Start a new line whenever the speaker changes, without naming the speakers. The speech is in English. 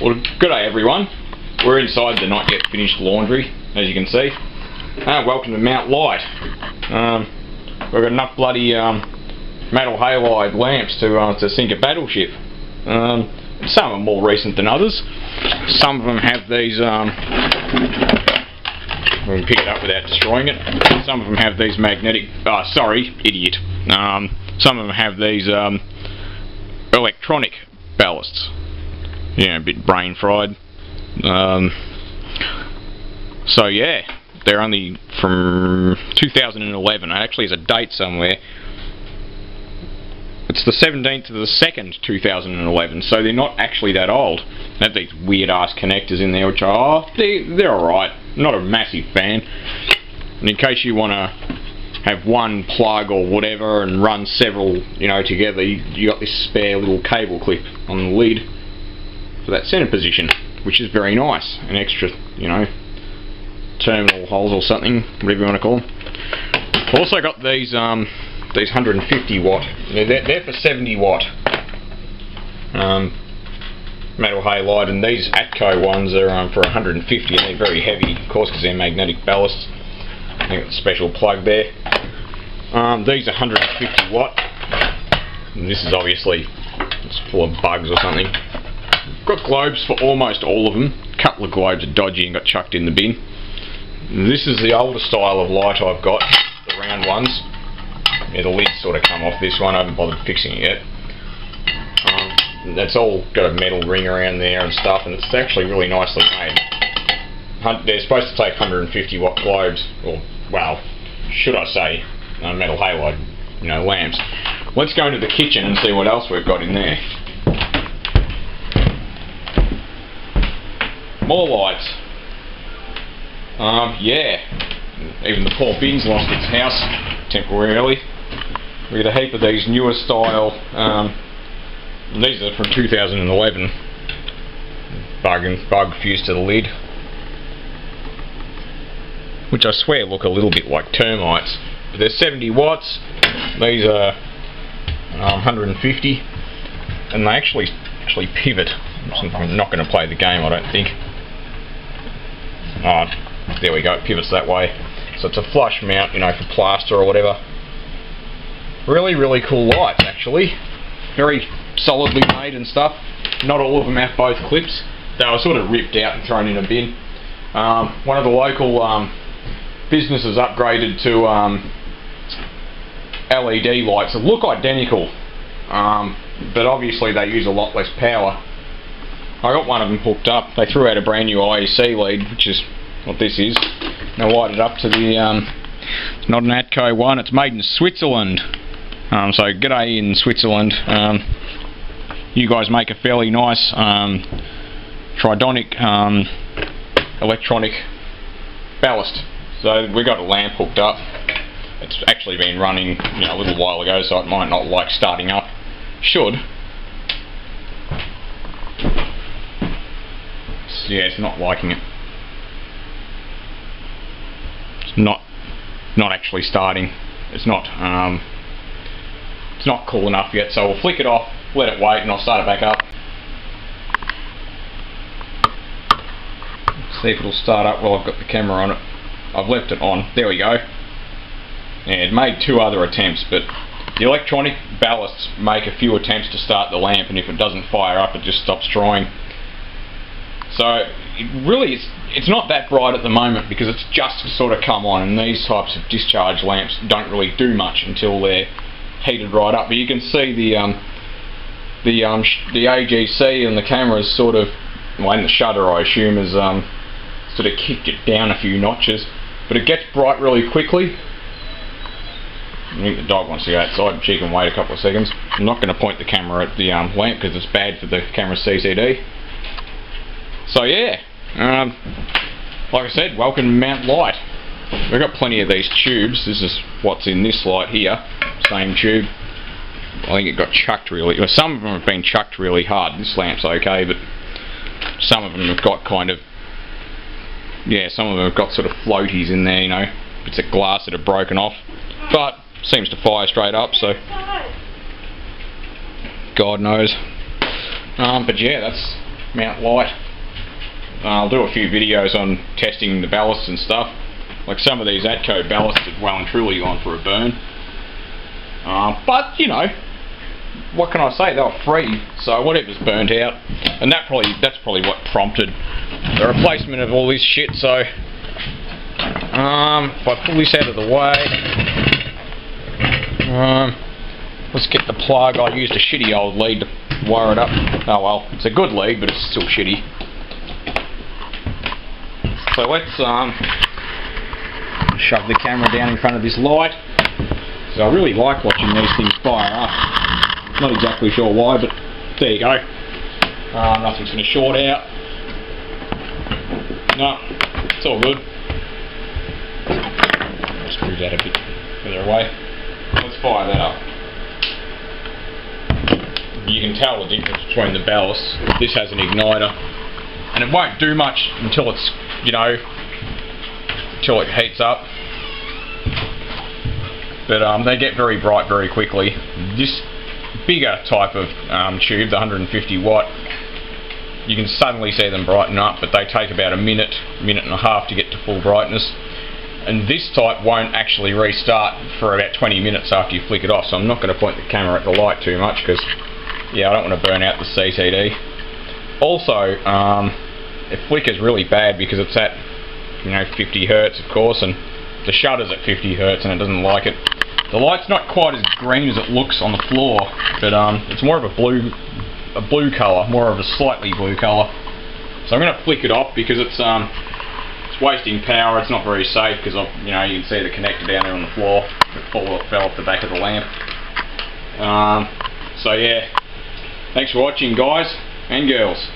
Well, good day everyone. We're inside the not yet finished laundry, as you can see. Welcome to Mount Light. We've got enough bloody metal halide lamps to sink a battleship. Some are more recent than others. Some of them have these. We can pick it up without destroying it. Some of them have these magnetic. Sorry, idiot. Some of them have these electronic ballasts. Yeah, a bit brain fried. So yeah, they're only from 2011. Actually, there's a date somewhere. It's the 17th of the 2nd, 2011. So they're not actually that old. They have these weird ass connectors in there, which are they're alright. Not a massive fan. And in case you want to have one plug or whatever and run several, together, you got this spare little cable clip on the lid for that center position, which is very nice. An extra, terminal holes or something, whatever you want to call them. I've also got these 150 watt. They're for 70 watt metal halide, and these Atco ones are for 150, and they're very heavy, of course, because they're magnetic ballasts. I think it's a special plug there. These are 150 watt. And this is obviously it's full of bugs or something. Got globes for almost all of them. A couple of globes are dodgy and got chucked in the bin. This is the older style of light I've got, the round ones. Yeah, the lid's sort of come off this one. I haven't bothered fixing it yet. That's all got a metal ring around there and stuff, and it's actually really nicely made. They're supposed to take 150 watt globes, or well, should I say, metal halide, lamps. Let's go into the kitchen and see what else we've got in there. More lights. Yeah. Even the poor bin's lost its house temporarily. We got a heap of these newer style. These are from 2011. Bug fused to the lid, which I swear look a little bit like termites. But they're 70 watts. These are 150, and they actually pivot. I'm not going to play the game, I don't think. There we go. It pivots that way. So it's a flush mount, for plaster or whatever. Really, really cool lights, actually. Very solidly made and stuff. Not all of them have both clips. They were sort of ripped out and thrown in a bin. One of the local businesses upgraded to LED lights that look identical, but obviously they use a lot less power. I got one of them hooked up. They threw out a brand new IEC lead, which is what this is. And I wired it up to the, it's not an Atco one, it's made in Switzerland. So g'day in Switzerland. You guys make a fairly nice tridonic electronic ballast. So we got a lamp hooked up. It's actually been running a little while ago, so it might not like starting up. Should. Yeah, it's not liking it. It's not actually starting. It's not cool enough yet, so we'll flick it off, let it wait, and I'll start it back up. See if it'll start up while I've got the camera on it. I've left it on. There we go. Yeah, it made 2 other attempts, but the electronic ballasts make a few attempts to start the lamp, and if it doesn't fire up, it just stops drawing. So it really it's not that bright at the moment because it's just sort of come on, and these types of discharge lamps don't really do much until they're heated right up. But you can see the AGC and the camera's sort of, well, and the shutter I assume is sort of kicked it down a few notches, but it gets bright really quickly. I think the dog wants to go outside, she can wait a couple of seconds. I'm not going to point the camera at the lamp because it's bad for the camera's CCD. So yeah, like I said, welcome to Mount Light. We've got plenty of these tubes. This is what's in this light here, same tube. I think it got chucked really, well, some of them have been chucked really hard. This lamp's okay, but some of them have got kind of, yeah, some of them have got sort of floaties in there, bits of glass that have broken off, but seems to fire straight up, so God knows. But yeah, mount light. I'll do a few videos on testing the ballast and stuff. Like some of these Atco ballasts have well and truly gone for a burn. But you know, what can I say? They were free, so whatever's burnt out, and that's probably what prompted the replacement of all this shit. So if I pull this out of the way, let's get the plug. I used a shitty old lead to wire it up. Oh well, it's a good lead, but it's still shitty. So let's shove the camera down in front of this light. So I really like watching these things fire up. Not exactly sure why, but there you go. Nothing's going to short out. No, it's all good. Let's move that a bit further away. Let's fire that up. You can tell the difference between the ballasts. This has an igniter, and it won't do much until it's, you know, until it heats up. But they get very bright very quickly. This bigger type of tube, the 150 watt, you can suddenly see them brighten up, but they take about a minute and a half to get to full brightness. And this type won't actually restart for about 20 minutes after you flick it off, so I'm not going to point the camera at the light too much because, yeah, I don't want to burn out the CCD. Also, it flickers really bad because it's at, you know, 50 Hertz of course, and the shutter's at 50 Hertz and it doesn't like it. The light's not quite as green as it looks on the floor, but it's more of a blue colour, more of a slightly blue colour. So I'm going to flick it off because it's wasting power. It's not very safe because, you know, you can see the connector down there on the floor. It fell off the back of the lamp. So yeah, thanks for watching, guys and girls.